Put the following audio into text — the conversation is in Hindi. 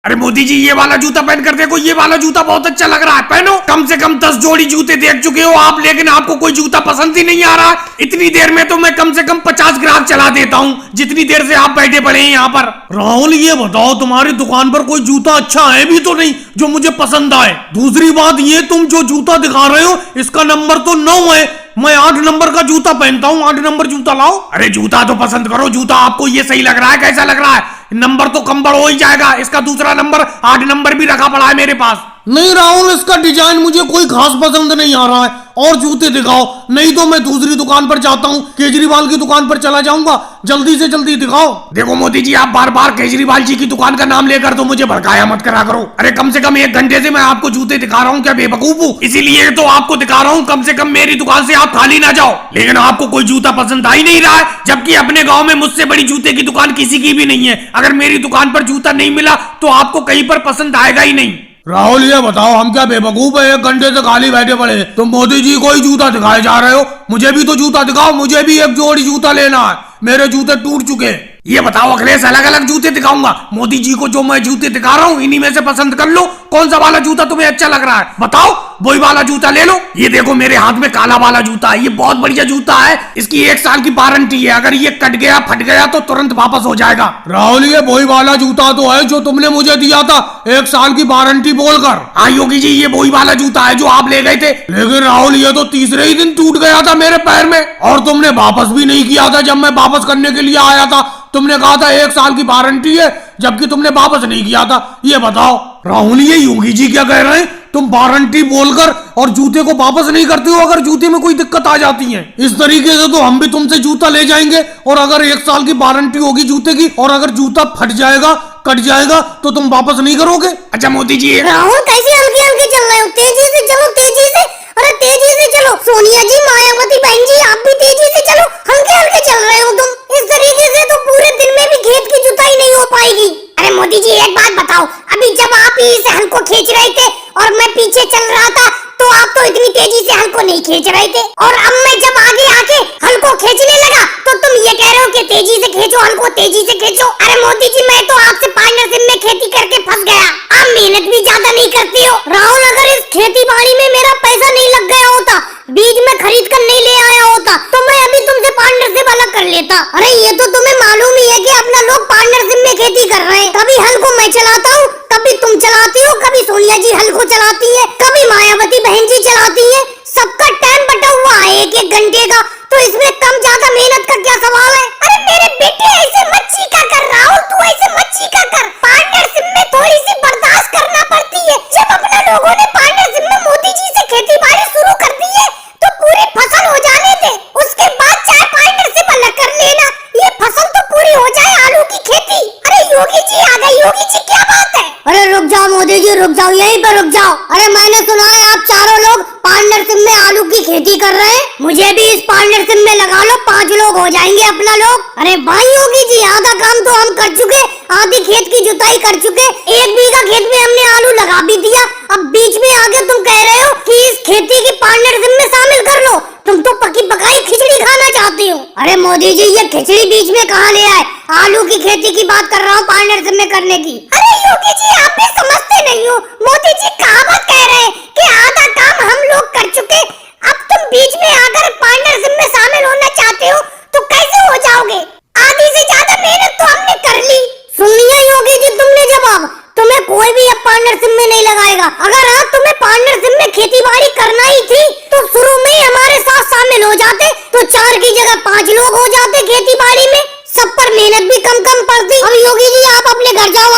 अरे मोदी जी ये वाला जूता पहन कर देखो, ये वाला जूता बहुत अच्छा लग रहा है, पहनो। कम से कम 10 जोड़ी जूते देख चुके हो आप, लेकिन आपको कोई जूता पसंद ही नहीं आ रहा। इतनी देर में तो मैं कम से कम 50 ग्राहक चला देता हूँ, जितनी देर से आप बैठे पड़े हैं यहाँ पर। राहुल ये बताओ, तुम्हारी दुकान पर कोई जूता अच्छा है भी तो नहीं जो मुझे पसंद आए? दूसरी बात ये, तुम जो जूता दिखा रहे हो इसका नंबर तो 9 है, मैं 8 नंबर का जूता पहनता हूँ, 8 नंबर जूता लाओ। अरे जूता तो पसंद करो, जूता आपको ये सही लग रहा है, कैसा लग रहा है? नंबर तो कम बढ़ हो ही जाएगा, इसका दूसरा नंबर 8 नंबर भी रखा पड़ा है मेरे पास। नहीं राहुल, इसका डिजाइन मुझे कोई खास पसंद नहीं आ रहा है, और जूते दिखाओ, नहीं तो मैं दूसरी दुकान पर जाता हूँ, केजरीवाल की दुकान पर चला जाऊंगा। जल्दी से जल्दी दिखाओ। देखो मोदी जी, आप बार बार केजरीवाल जी की दुकान का नाम लेकर तो मुझे भड़काया मत करा करो। अरे कम से कम 1 घंटे से मैं आपको जूते दिखा रहा हूँ, क्या बेवकूफ हूँ? इसीलिए तो आपको दिखा रहा हूँ, कम से कम मेरी दुकान से आप खाली ना जाओ। लेकिन आपको कोई जूता पसंद आ ही नहीं रहा है, जबकि अपने गाँव में मुझसे बड़ी जूते की दुकान किसी की भी नहीं है। अगर मेरी दुकान पर जूता नहीं मिला तो आपको कहीं पर पसंद आएगा ही नहीं। राहुल ये बताओ, हम क्या बेवकूफ है? 1 घंटे से खाली बैठे पड़े, तुम मोदी जी को ही जूता दिखाए जा रहे हो। मुझे भी तो जूता दिखाओ, मुझे भी 1 जोड़ी जूता लेना है, मेरे जूते टूट चुके। ये बताओ अखिलेश, अलग अलग जूते दिखाऊंगा? मोदी जी को जो मैं जूते दिखा रहा हूँ इन्हीं में से पसंद कर लो, कौन सा वाला जूता तुम्हें अच्छा लग रहा है बताओ, वही वाला जूता ले लो। ये देखो मेरे हाथ में काला वाला जूता है, ये बहुत बढ़िया जूता है, इसकी 1 साल की वारंटी है, अगर ये कट गया फट गया तो तुरंत वापस हो जाएगा। राहुल ये वही वाला जूता तो है जो तुमने मुझे दिया था 1 साल की वारंटी बोलकर। हाँ योगी जी, ये वही वाला जूता है जो आप ले गए थे, लेकिन राहुल ये तो तीसरे ही दिन टूट गया था मेरे पैर में, और तुमने वापस भी नहीं किया था। जब मैं वापस करने के लिए आया था तुमने कहा था 1 साल की वारंटी है, जबकि तुमने वापस नहीं किया था। ये बताओ राहुल, ये योगी जी क्या कह रहे हैं? तुम वारंटी बोलकर और जूते को वापस नहीं करते हो अगर जूते में कोई दिक्कत आ जाती है। इस तरीके से तो हम भी तुमसे जूता ले जाएंगे, और अगर 1 साल की वारंटी होगी जूते की, और अगर जूता फट जाएगा कट जाएगा तो तुम वापस नहीं करोगे। अच्छा मोदी जी, राहुल कैसे हल्के हल्के चल रहे हो? तेजी से चलो, तेजी से, अरे तेजी से चलो। सोनिया जी, मायावती बहन जी, आप भी तेजी से चलो, हल्के हल्के चल रहे हो तुम। इस तरीके से तो पूरे दिन में भी खेत की जुताई नहीं हो पाएगी। अरे मोदी जी एक बात बताओ, अभी जब आप इस हल को खींच रहे थे और मैं पीछे चल रहा था तो आप तो इतनी तेजी से हल को नहीं खींच रहे थे, और अब मैं जब आगे आके हल को खींचने लगा तो तुम ये कह रहे हो कि तेजी से खींचो हल को, तेजी से खींचो। अरे मोदी जी, मैं तो आपसे पार्टनरशिप में खेती करके फंस गया, आप मेहनत भी ज्यादा नहीं करती हो। राहुल, अगर इस खेती बाड़ी में मेरा पैसा नहीं लग गया होता, बीज में खरीद कर नहीं ले आया होता, तो मैं अभी तुमसे पार्टनरशिप अलग कर लेता। अरे ये तो तुम्हें मालूम ही है कि अपना लोग पार्टनरशिप में खेती कर रहे हैं, कभी हल को मैं चलाता हूँ, कभी तुम चलाती हो, कभी सोनिया जी हल को चलाती है, कभी मायावती बहन जी चलाती है, सबका टाइम बटा हुआ है 1-1 घंटे का, तो इसमें कम ज्यादा मेहनत का क्या सवाल है? अरे मेरे बेटे ऐसे मत चीखा कर राहुल, तू ऐसे मत चीखा कर, पार्टनरशिप में थोड़ी सी बर्दाश्त करना पड़ती है। जब अपना लोगों ने पार्टनरशिप में मोदी जी से खेती बाड़ी शुरू कर दी है तो पूरी फसल हो जाने दे, उसके बाद चाहे पार्टनरशिप अलग कर लेना, ये फसल तो पूरी हो जाए, आलू की खेती। अरे योगी जी आ गए, योगी जी क्या बात है? अरे रुक जाओ मोदी जी, रुक जाओ, यहीं पर रुक जाओ। अरे मैंने सुना है आप चारों लोग पार्टनरशिप में आलू की खेती कर रहे हैं, मुझे भी इस पार्टनरशिप में लगा लो, 5 लोग हो जाएंगे अपना लोग। अरे भाई योगी जी, आधा काम तो हम कर चुके, आधी खेत की जुताई कर चुके, 1 बीघा खेत में हमने आलू लगा भी दिया, अब बीच में आगे तुम कह रहे हो कि इस खेती की पार्टनरशिप में शामिल कर लो। तुम तो पकी पकाई खिचड़ी खाना चाहते हो। अरे मोदी जी, ये खिचड़ी बीच में कहाँ ले आए? आलू की खेती की बात कर रहा हूँ पार्टनरशिप में करने की। अरे योगी जी, आप भी समझते नहीं हो, मोदी जी कहावत कह रहे हैं कि आधा काम हम लोग कर चुके, अब तुम बीच में आकर पार्टनरशिप में शामिल होना चाहते हो तो कैसे हो जाओगे? आधी से ज्यादा मेहनत तो हमने कर ली। सुन लिया योगी जी तुमने जवाब, तुम्हें कोई भी अब पार्टनरशिप में नहीं लगाएगा। अगर आज तुम्हें पार्टनरशिप में खेती बाड़ी करना ही थी तो शुरू में ही हमारे साथ शामिल हो जाते, तो 4 की जगह 5 लोग हो जाते खेती बाड़ी में, सब पर मेहनत भी कम कम पड़ती। अब योगी जी आप अपने घर जाओ।